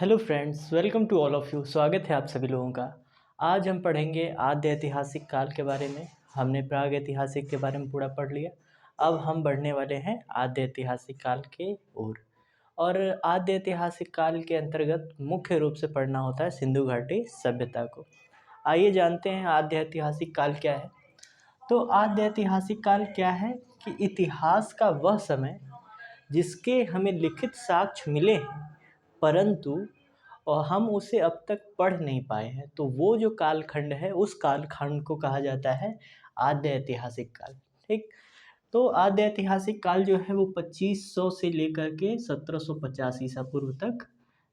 Hello friends, welcome to all of you. स्वागत है आप सभी लोगों का। आज हम पढ़ेंगे आद्य ऐतिहासिक काल के बारे में। हमने प्राग ऐतिहासिक के बारे में पूरा पढ़ लिया। अब हम बढ़ने वाले हैं आद्य ऐतिहासिक काल के ओर। और आद्य ऐतिहासिक काल के अंतर्गत मुख्य रूप से पढ़ना होता है सिंधु घाटी सभ्यता को। आइए जानते हैं आद्य ऐतिहासिक काल क्या है। तो आद्य ऐतिहासिक काल क्या है कि इतिहास का वह समय जिसके हमें लिखित साक्ष्य मिले हैं, परंतु और हम उसे अब तक पढ़ नहीं पाए हैं। तो वो जो कालखंड है, उस कालखंड को कहा जाता है आद्य ऐतिहासिक काल। ठीक। तो आद्य ऐतिहासिक काल जो है वो 2500 से लेकर के 1750 ईसा पूर्व तक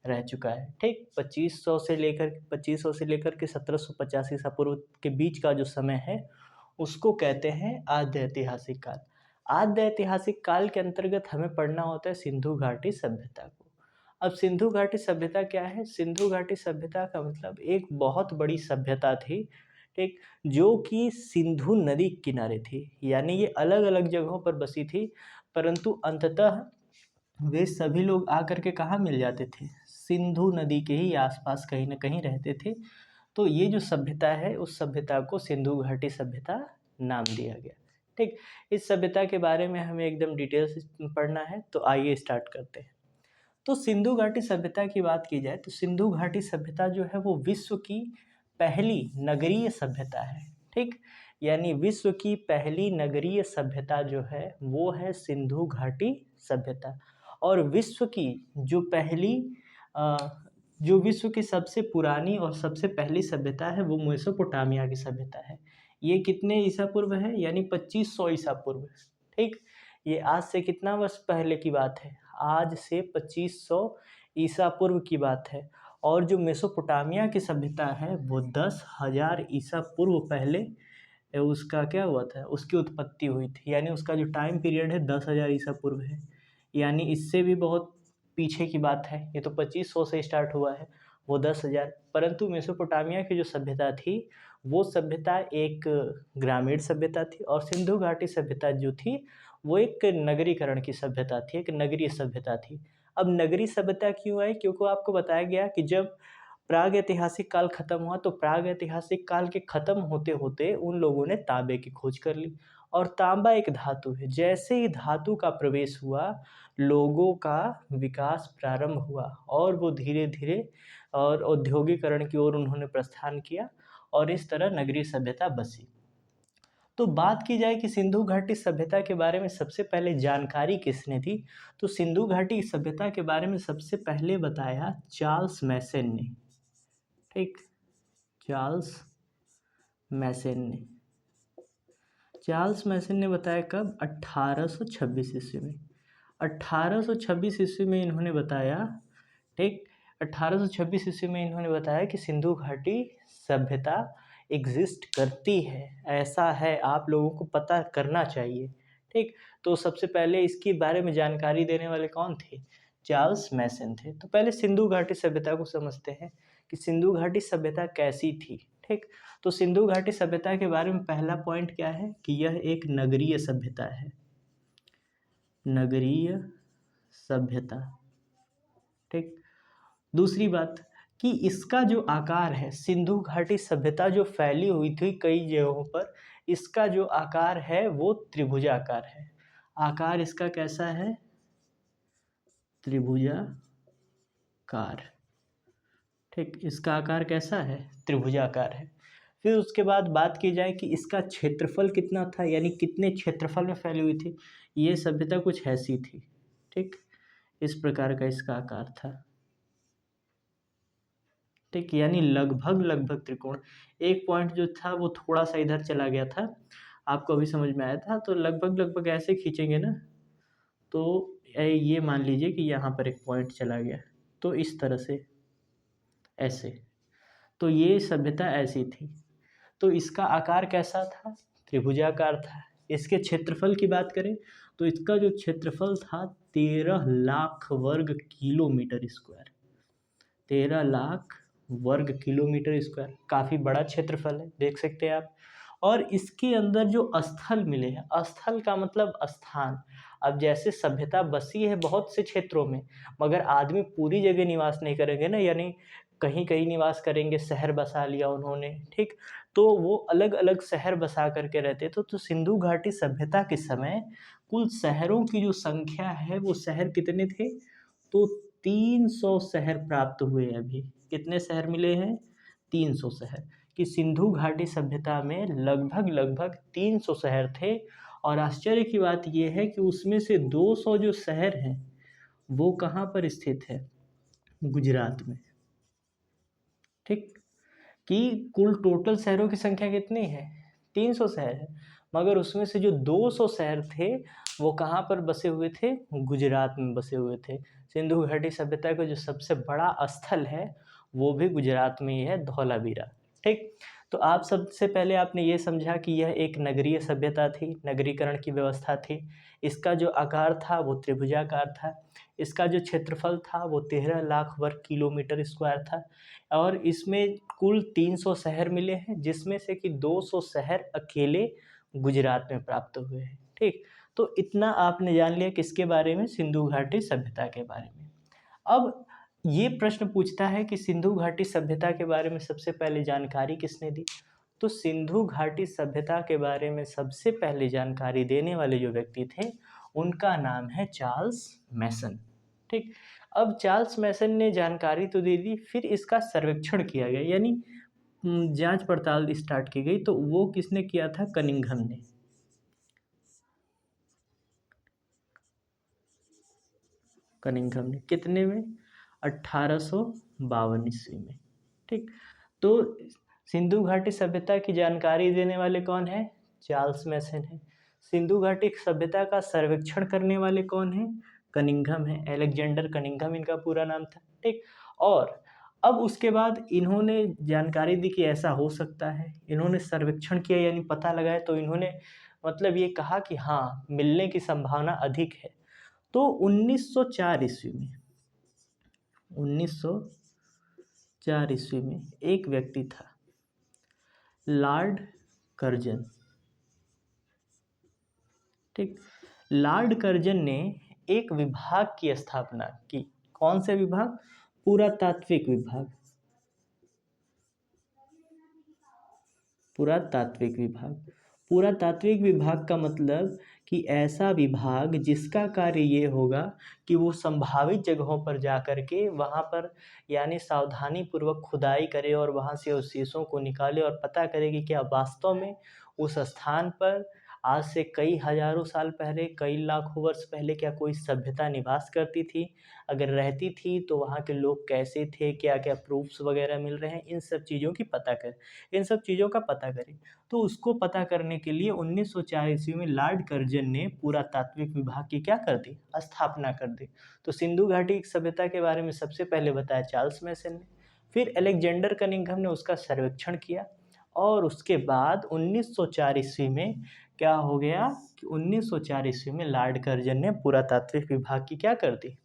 रह चुका है। ठीक। 2500 से लेकर के 1750 ईसा पूर्व के बीच का जो समय है उसको कहते हैं आद्य ऐतिहासिक काल। आद्य ऐतिहासिक काल के अंतर्गत हमें पढ़ना होता है सिंधु घाटी सभ्यता को। अब सिंधु घाटी सभ्यता क्या है? सिंधु घाटी सभ्यता का मतलब एक बहुत बड़ी सभ्यता थी, ठीक, जो कि सिंधु नदी के किनारे थी। यानी ये अलग अलग जगहों पर बसी थी, परंतु अंततः वे सभी लोग आकर के कहाँ मिल जाते थे? सिंधु नदी के ही आसपास कहीं न कहीं रहते थे। तो ये जो सभ्यता है, उस सभ्यता को सिंधु घाटी सभ्यता नाम दिया गया। ठीक। इस सभ्यता के बारे में हमें एकदम डिटेल से पढ़ना है, तो आइए स्टार्ट करते हैं। तो सिंधु घाटी सभ्यता की बात की जाए तो सिंधु घाटी सभ्यता जो है वो विश्व की पहली नगरीय सभ्यता है। ठीक। यानी विश्व की पहली नगरीय सभ्यता जो है वो है सिंधु घाटी सभ्यता। और विश्व की जो पहली अ, जो विश्व की सबसे पुरानी और सबसे पहली सभ्यता है वो मेसोपोटामिया की सभ्यता है। ये कितने ईसा पूर्व है? यानी 2500 ईसा पूर्व। ठीक। ये आज से कितना वर्ष पहले की बात है? आज से 2500 ईसा पूर्व की बात है। और जो मेसोपोटामिया की सभ्यता है वो 10,000 ईसा पूर्व पहले उसका क्या हुआ था? उसकी उत्पत्ति हुई थी। यानी उसका जो टाइम पीरियड है 10,000 ईसा पूर्व है। यानी इससे भी बहुत पीछे की बात है। ये तो 2500 से स्टार्ट हुआ है, वो 10,000। परंतु मेसोपोटामिया की जो सभ्यता थी वो सभ्यता एक ग्रामीण सभ्यता थी, और सिंधु घाटी सभ्यता जो थी वो एक नगरीकरण की सभ्यता थी, एक नगरीय सभ्यता थी। अब नगरीय सभ्यता क्यों आई? क्योंकि आपको बताया गया कि जब प्राग ऐतिहासिक काल खत्म हुआ तो प्राग ऐतिहासिक काल के खत्म होते होते उन लोगों ने तांबे की खोज कर ली। और तांबा एक धातु है। जैसे ही धातु का प्रवेश हुआ, लोगों का विकास प्रारंभ हुआ और वो धीरे धीरे और औद्योगिकरण की ओर उन्होंने प्रस्थान किया, और इस तरह नगरीय सभ्यता बसी। तो बात की जाए कि सिंधु घाटी सभ्यता के बारे में सबसे पहले जानकारी किसने दी, तो सिंधु घाटी सभ्यता के बारे में सबसे पहले बताया चार्ल्स मैसन ने। ठीक। चार्ल्स मैसन ने चार्ल्स मैसन ने बताया कब? 1826 ईस्वी में। 1826 ईस्वी में इन्होंने बताया। ठीक। 1826 ईस्वी में इन्होंने बताया कि सिंधु घाटी सभ्यता एग्जिस्ट करती है, ऐसा है, आप लोगों को पता करना चाहिए। ठीक। तो सबसे पहले इसके बारे में जानकारी देने वाले कौन थे? चार्ल्स मैसन थे। तो पहले सिंधु घाटी सभ्यता को समझते हैं कि सिंधु घाटी सभ्यता कैसी थी। ठीक। तो सिंधु घाटी सभ्यता के बारे में पहला पॉइंट क्या है कि यह एक नगरीय सभ्यता है। नगरीय सभ्यता। ठीक। दूसरी बात कि इसका जो आकार है, सिंधु घाटी सभ्यता जो फैली हुई थी कई जगहों पर, इसका जो आकार है वो त्रिभुजाकार है। आकार इसका कैसा है? त्रिभुजाकार। ठीक। इसका आकार कैसा है? त्रिभुजाकार है। फिर उसके बाद बात की जाए कि इसका क्षेत्रफल कितना था, यानी कितने क्षेत्रफल में फैली हुई थी। ये सभ्यता कुछ ऐसी थी। ठीक। इस प्रकार का इसका आकार था। ठीक। यानी लगभग लगभग त्रिकोण। एक पॉइंट जो था वो थोड़ा सा इधर चला गया था, आपको अभी समझ में आया था। तो लगभग लगभग ऐसे खींचेंगे ना, तो ये मान लीजिए कि यहाँ पर एक पॉइंट चला गया, तो इस तरह से ऐसे। तो ये सभ्यता ऐसी थी। तो इसका आकार कैसा था? त्रिभुजाकार था। इसके क्षेत्रफल की बात करें तो इसका जो क्षेत्रफल था 13 लाख वर्ग किलोमीटर स्क्वायर। 13 लाख वर्ग किलोमीटर स्क्वायर, काफ़ी बड़ा क्षेत्रफल है, देख सकते हैं आप। और इसके अंदर जो स्थल मिले हैं, स्थल का मतलब स्थान। अब जैसे सभ्यता बसी है बहुत से क्षेत्रों में, मगर आदमी पूरी जगह निवास नहीं करेंगे ना, यानी कहीं कहीं निवास करेंगे, शहर बसा लिया उन्होंने, ठीक। तो वो अलग अलग शहर बसा करके रहते। तो सिंधु घाटी सभ्यता के समय कुल शहरों की जो संख्या है, वो शहर कितने थे? तो 300 शहर प्राप्त हुए अभी। कितने शहर मिले हैं? 300 शहर। कि सिंधु घाटी सभ्यता में लगभग लगभग 300 शहर थे। और आश्चर्य की बात यह है कि उसमें से 200 जो शहर हैं वो कहाँ पर स्थित है? गुजरात में, ठीक। कि कुल टोटल शहरों की संख्या कितनी है? 300 शहर है, मगर उसमें से जो 200 शहर थे वो कहाँ पर बसे हुए थे? गुजरात में बसे हुए थे। सिंधु घाटी सभ्यता का जो सबसे बड़ा स्थल है वो भी गुजरात में ही है, धौलावीरा, ठीक। तो आप सबसे पहले आपने ये समझा कि यह एक नगरीय सभ्यता थी, नगरीकरण की व्यवस्था थी। इसका जो आकार था वो त्रिभुजाकार था। इसका जो क्षेत्रफल था वो 13 लाख वर्ग किलोमीटर स्क्वायर था। और इसमें कुल 300 शहर मिले हैं, जिसमें से कि 200 शहर अकेले गुजरात में प्राप्त हुए हैं, ठीक। तो इतना आपने जान लिया किसके बारे में? सिंधु घाटी सभ्यता के बारे में। अब ये प्रश्न पूछता है कि सिंधु घाटी सभ्यता के बारे में सबसे पहले जानकारी किसने दी? तो सिंधु घाटी सभ्यता के बारे में सबसे पहले जानकारी देने वाले जो व्यक्ति थे उनका नाम है चार्ल्स मैसन, ठीक। अब चार्ल्स मैसन ने जानकारी तो दे दी, फिर इसका सर्वेक्षण किया गया, यानी जांच पड़ताल स्टार्ट की गई। तो वो किसने किया था? कनिंघम ने। कनिंघम ने कितने में? 1852 ईस्वी में, ठीक। तो सिंधु घाटी सभ्यता की जानकारी देने वाले कौन है? चार्ल्स मैसन है। सिंधु घाटी सभ्यता का सर्वेक्षण करने वाले कौन है? कनिंघम है, अलेक्जेंडर कनिंघम इनका पूरा नाम था, ठीक। और अब उसके बाद इन्होंने जानकारी दी कि ऐसा हो सकता है, इन्होंने सर्वेक्षण किया यानी पता लगाया, तो इन्होंने मतलब ये कहा कि हाँ, मिलने की संभावना अधिक है। तो 1904 ईस्वी में 1904 ईस्वी में एक व्यक्ति था, लॉर्ड कर्जन, ठीक। लॉर्ड कर्जन ने एक विभाग की स्थापना की। कौन से विभाग? पुरातात्विक विभाग। पुरातात्विक विभाग। पुरातात्विक विभाग का मतलब कि ऐसा विभाग जिसका कार्य ये होगा कि वो संभावित जगहों पर जा कर के वहाँ पर यानी सावधानी पूर्वक खुदाई करे और वहाँ से अवशेषों को निकाले और पता करे कि क्या वास्तव में उस स्थान पर आज से कई हजारों साल पहले, कई लाखों वर्ष पहले क्या कोई सभ्यता निवास करती थी? अगर रहती थी तो वहाँ के लोग कैसे थे, क्या क्या प्रूफ्स वगैरह मिल रहे हैं, इन सब चीज़ों की पता करें, इन सब चीज़ों का पता करें। तो उसको पता करने के लिए 1904 ईस्वी में लॉर्ड कर्जन ने पुरातात्विक विभाग की क्या कर दी? स्थापना कर दी। तो सिंधु घाटी की सभ्यता के बारे में सबसे पहले बताया चार्ल्स मैसन ने, फिर अलेक्जेंडर कनिंघम ने उसका सर्वेक्षण किया, और उसके बाद 1904 ईस्वी में क्या हो गया कि 1904 ईस्वी में लॉर्ड कर्जन ने पुरातात्विक विभाग की क्या कर दी?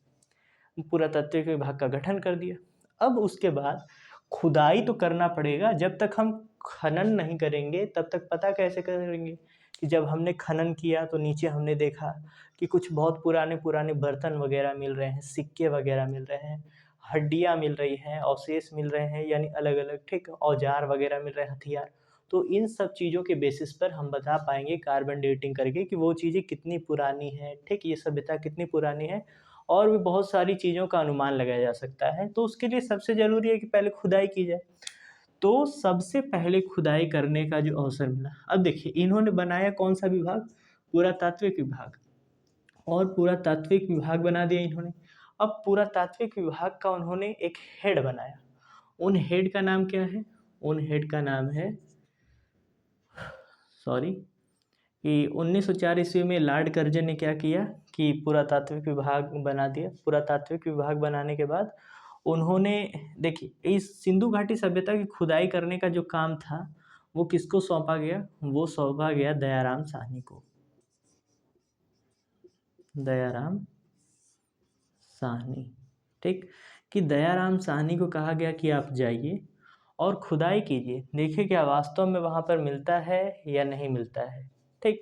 पुरातात्विक विभाग का गठन कर दिया। अब उसके बाद खुदाई तो करना पड़ेगा, जब तक हम खनन नहीं करेंगे तब तक पता कैसे करेंगे? कि जब हमने खनन किया तो नीचे हमने देखा कि कुछ बहुत पुराने पुराने बर्तन वगैरह मिल रहे हैं, सिक्के वगैरह मिल रहे हैं, हड्डियाँ मिल रही हैं, अवशेष मिल रहे हैं, यानी अलग अलग, ठीक, औजार वगैरह मिल रहे हैं, हथियार। तो इन सब चीज़ों के बेसिस पर हम बता पाएंगे कार्बन डेटिंग करके कि वो चीज़ें कितनी पुरानी है, ठीक, ये सभ्यता कितनी पुरानी है। और भी बहुत सारी चीज़ों का अनुमान लगाया जा सकता है। तो उसके लिए सबसे ज़रूरी है कि पहले खुदाई की जाए। तो सबसे पहले खुदाई करने का जो अवसर मिला, अब देखिए इन्होंने बनाया कौन सा विभाग? पुरातात्विक विभाग। और पुरातात्विक विभाग बना दिया इन्होंने। अब पुरातात्विक विभाग का उन्होंने एक हेड बनाया। उन हेड का नाम क्या है? उन हेड का नाम है, सॉरी, कि 1904 ईस्वी में लॉर्ड कर्जन ने क्या किया कि पुरातात्विक विभाग बना दिया। पुरातात्विक विभाग बनाने के बाद उन्होंने, देखिए, इस सिंधु घाटी सभ्यता की खुदाई करने का जो काम था वो किसको सौंपा गया? वो सौंपा गया दयाराम साहनी को। दयाराम साहनी, ठीक। कि दयाराम साहनी को कहा गया कि आप जाइए और खुदाई कीजिए, देखिए क्या वास्तव में वहाँ पर मिलता है या नहीं मिलता है। ठीक,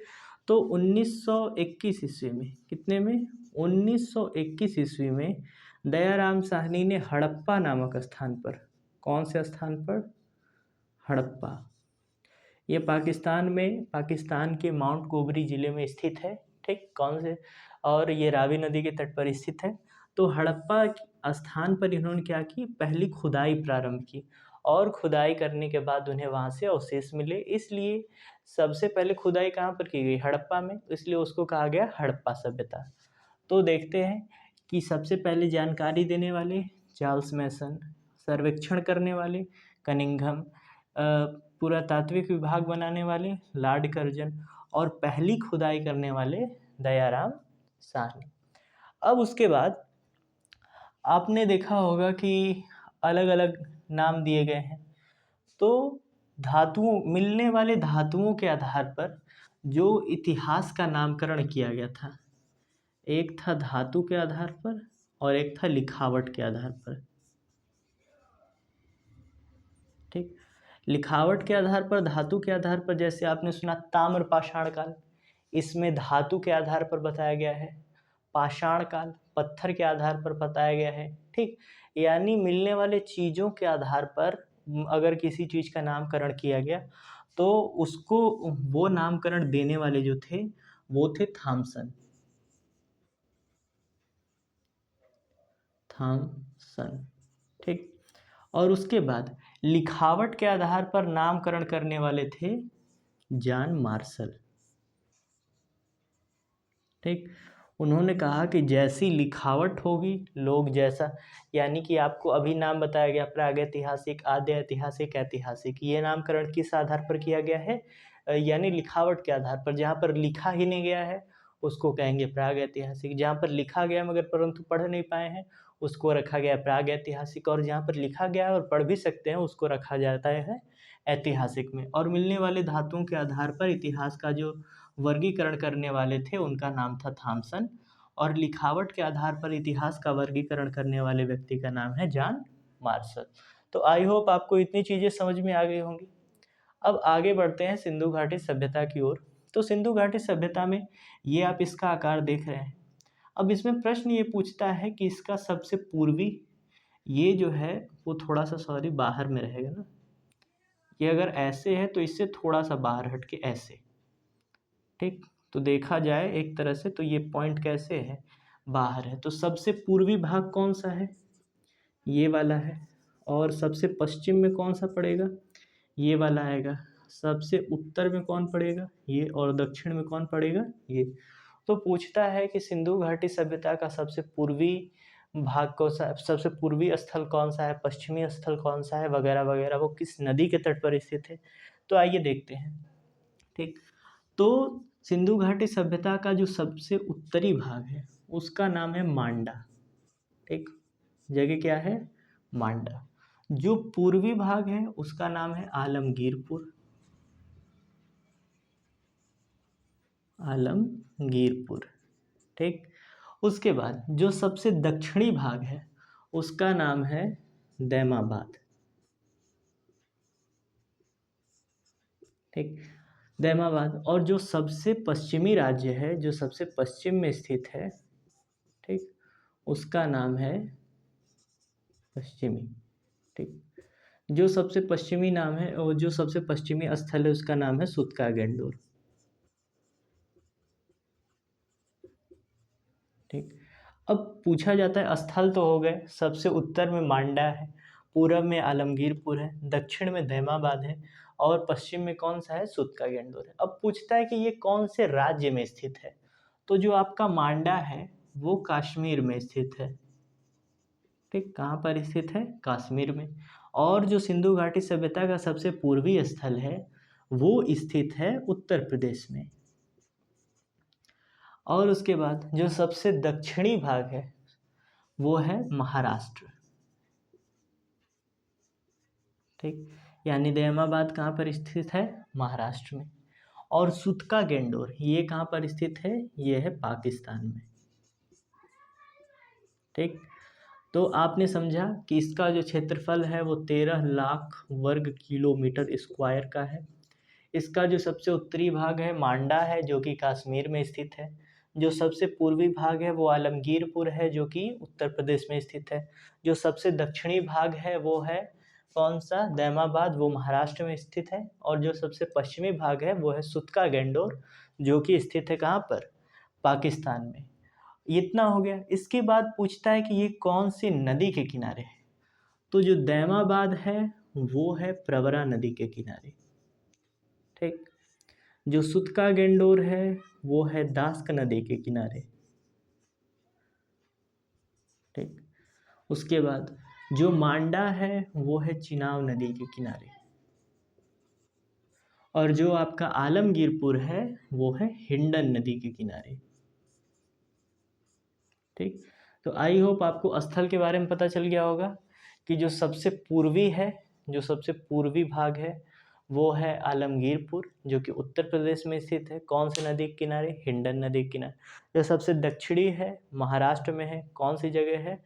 तो 1921 ईस्वी में, कितने में, 1921 ईस्वी में दयाराम साहनी ने हड़प्पा नामक स्थान पर, कौन से स्थान पर, हड़प्पा, ये पाकिस्तान के माउंट गोबरी ज़िले में स्थित है। ठीक, कौन से, और ये रावी नदी के तट पर स्थित है। तो हड़प्पा स्थान पर इन्होंने क्या की, पहली खुदाई प्रारंभ की, और खुदाई करने के बाद उन्हें वहाँ से अवशेष मिले, इसलिए सबसे पहले खुदाई कहाँ पर की गई, हड़प्पा में, इसलिए उसको कहा गया हड़प्पा सभ्यता। तो देखते हैं कि सबसे पहले जानकारी देने वाले चार्ल्स मैसन, सर्वेक्षण करने वाले कनिंघम, पुरातात्विक विभाग बनाने वाले लॉर्ड कर्जन, और पहली खुदाई करने वाले दयाराम साहनी। अब उसके बाद आपने देखा होगा कि अलग अलग नाम दिए गए हैं। तो धातुओं, मिलने वाले धातुओं के आधार पर जो इतिहास का नामकरण किया गया था, एक था धातु के आधार पर और एक था लिखावट के आधार पर। ठीक, लिखावट के आधार पर, धातु के आधार पर, जैसे आपने सुना ताम्र पाषाण काल, इसमें धातु के आधार पर बताया गया है। पाषाण काल पत्थर के आधार पर बताया गया है। ठीक, यानी मिलने वाले चीज़ों के आधार पर अगर किसी चीज़ का नामकरण किया गया तो उसको, वो नामकरण देने वाले जो थे वो थे थॉमसन। ठीक, और उसके बाद लिखावट के आधार पर नामकरण करने वाले थे जॉन मार्शल। ठीक, उन्होंने कहा कि जैसी लिखावट होगी, लोग जैसा, यानी कि आपको अभी नाम बताया गया प्रागैतिहासिक, आद्य ऐतिहासिक, ऐतिहासिक, ये नामकरण किस आधार पर किया गया है, यानी लिखावट के आधार पर। जहाँ पर लिखा ही नहीं गया है उसको कहेंगे प्रागैतिहासिक, जहाँ पर लिखा गया मगर परंतु पढ़ नहीं पाए हैं उसको रखा गया प्रागैतिहासिक, और जहाँ पर लिखा गया है और पढ़ भी सकते हैं उसको रखा जाता है ऐतिहासिक में। और मिलने वाले धातुओं के आधार पर इतिहास का जो वर्गीकरण करने वाले थे उनका नाम था थॉमसन, और लिखावट के आधार पर इतिहास का वर्गीकरण करने वाले व्यक्ति का नाम है जॉन मार्शल। तो आई होप आपको इतनी चीज़ें समझ में आ गई होंगी। अब आगे बढ़ते हैं सिंधु घाटी सभ्यता की ओर। तो सिंधु घाटी सभ्यता में ये आप इसका आकार देख रहे हैं। अब इसमें प्रश्न ये पूछता है कि इसका सबसे पूर्वी, ये जो है वो थोड़ा सा, सॉरी, बाहर में रहेगा ना, ये अगर ऐसे है तो इससे थोड़ा सा बाहर हट के ऐसे। ठीक, तो देखा जाए एक तरह से तो ये पॉइंट कैसे है, बाहर है। तो सबसे पूर्वी भाग कौन सा है, ये वाला है। और सबसे पश्चिम में कौन सा पड़ेगा, ये वाला आएगा। सबसे उत्तर में कौन पड़ेगा, ये। और दक्षिण में कौन पड़ेगा, ये। तो पूछता है कि सिंधु घाटी सभ्यता का सबसे पूर्वी भाग कौन सा, सबसे पूर्वी स्थल कौन सा है, पश्चिमी स्थल कौन सा है, वगैरह वगैरह, वो किस नदी के तट पर स्थित है। तो आइए देखते हैं। ठीक, तो सिंधु घाटी सभ्यता का जो सबसे उत्तरी भाग है उसका नाम है मांडा। ठीक, जगह क्या है, मांडा। जो पूर्वी भाग है उसका नाम है आलमगीरपुर, आलमगीरपुर। ठीक, उसके बाद जो सबसे दक्षिणी भाग है उसका नाम है दैमाबाद। ठीक, दैमाबाद। और जो सबसे पश्चिमी राज्य है, जो सबसे पश्चिम में स्थित है, ठीक, उसका नाम है पश्चिमी। ठीक, जो सबसे पश्चिमी नाम है और जो सबसे पश्चिमी स्थल है उसका नाम है सुतका गेंडोर। ठीक, अब पूछा जाता है, स्थल तो हो गए, सबसे उत्तर में मांडा है, पूरब में आलमगीरपुर है, दक्षिण में दैमाबाद है, और पश्चिम में कौन सा है, सुतका गेंडोर है। अब पूछता है कि ये कौन से राज्य में स्थित है। तो जो आपका मांडा है वो कश्मीर में स्थित है। ठीक, कहाँ पर स्थित है, कश्मीर में। और जो सिंधु घाटी सभ्यता का सबसे पूर्वी स्थल है वो स्थित है उत्तर प्रदेश में। और उसके बाद जो सबसे दक्षिणी भाग है वो है महाराष्ट्र। ठीक, यानी दैमाबाद कहाँ पर स्थित है, महाराष्ट्र में। और सुतका गेंडोर ये कहाँ पर स्थित है, ये है पाकिस्तान में। ठीक, तो आपने समझा कि इसका जो क्षेत्रफल है वो 13 लाख वर्ग किलोमीटर स्क्वायर का है। इसका जो सबसे उत्तरी भाग है मांडा है, जो कि कश्मीर में स्थित है। जो सबसे पूर्वी भाग है वो आलमगीरपुर है, जो कि उत्तर प्रदेश में स्थित है। जो सबसे दक्षिणी भाग है वो है कौन सा, दैमाबाद, वो महाराष्ट्र में स्थित है। और जो सबसे पश्चिमी भाग है वो है सुतका गेंडोर, जो कि स्थित है कहाँ पर, पाकिस्तान में। इतना हो गया। इसके बाद पूछता है कि ये कौन सी नदी के किनारे है। तो जो दैमाबाद है वो है प्रवरा नदी के किनारे, ठीक। जो सुतका गेंडोर है वो है दास्क नदी के किनारे, ठीक। उसके बाद जो मांडा है वो है चिनाब नदी के किनारे। और जो आपका आलमगीरपुर है वो है हिंडन नदी के किनारे, ठीक। तो आई होप आपको स्थल के बारे में पता चल गया होगा कि जो सबसे पूर्वी है, जो सबसे पूर्वी भाग है वो है आलमगीरपुर, जो कि उत्तर प्रदेश में स्थित है। कौन सी नदी के किनारे, हिंडन नदी के किनारे। जो सबसे दक्षिणी है महाराष्ट्र में है, कौन सी जगह है,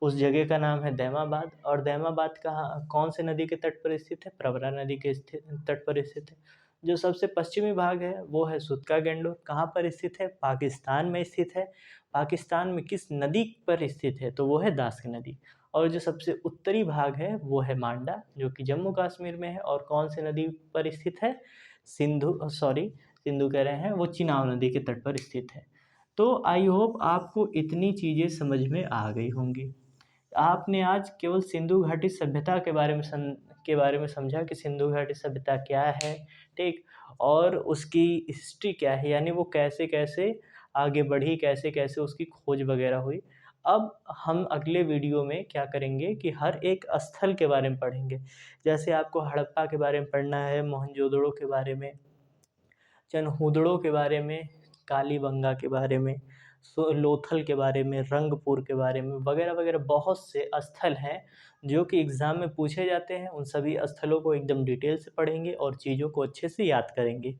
उस जगह का नाम है दैमाबाद। और दैमाबाद कहाँ, कौन से नदी के तट पर स्थित है, प्रवरा नदी के तट पर स्थित है। जो सबसे पश्चिमी भाग है वो है सुतका गेंडोर, कहाँ पर स्थित है, पाकिस्तान में स्थित है। पाकिस्तान में किस नदी पर स्थित है, तो वो है दास्क नदी। और जो सबसे उत्तरी भाग है वो है मांडा, जो कि जम्मू कश्मीर में है। और कौन सी नदी पर स्थित है, सिंधु कह रहे हैं, वो चिनाब नदी के तट पर स्थित है। तो आई होप आपको इतनी चीज़ें समझ में आ गई होंगी। आपने आज केवल सिंधु घाटी सभ्यता के बारे में समझा कि सिंधु घाटी सभ्यता क्या है, ठीक। और उसकी हिस्ट्री क्या है, यानी वो कैसे कैसे आगे बढ़ी, कैसे कैसे उसकी खोज वगैरह हुई। अब हम अगले वीडियो में क्या करेंगे कि हर एक स्थल के बारे में पढ़ेंगे। जैसे आपको हड़प्पा के बारे में पढ़ना है, मोहनजोदड़ो के बारे में, चनहूदड़ो के बारे में, कालीबंगा के बारे में, लोथल के बारे में, रंगपुर के बारे में, वगैरह वगैरह बहुत से स्थल हैं जो कि एग्ज़ाम में पूछे जाते हैं। उन सभी स्थलों को एकदम डिटेल से पढ़ेंगे और चीज़ों को अच्छे से याद करेंगे।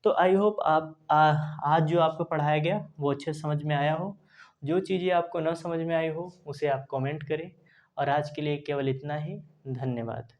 तो आई होप आज जो आपको पढ़ाया गया वो अच्छे से समझ में आया हो। जो चीज़ें आपको न समझ में आई हो उसे आप कमेंट करें। और आज के लिए केवल इतना ही। धन्यवाद।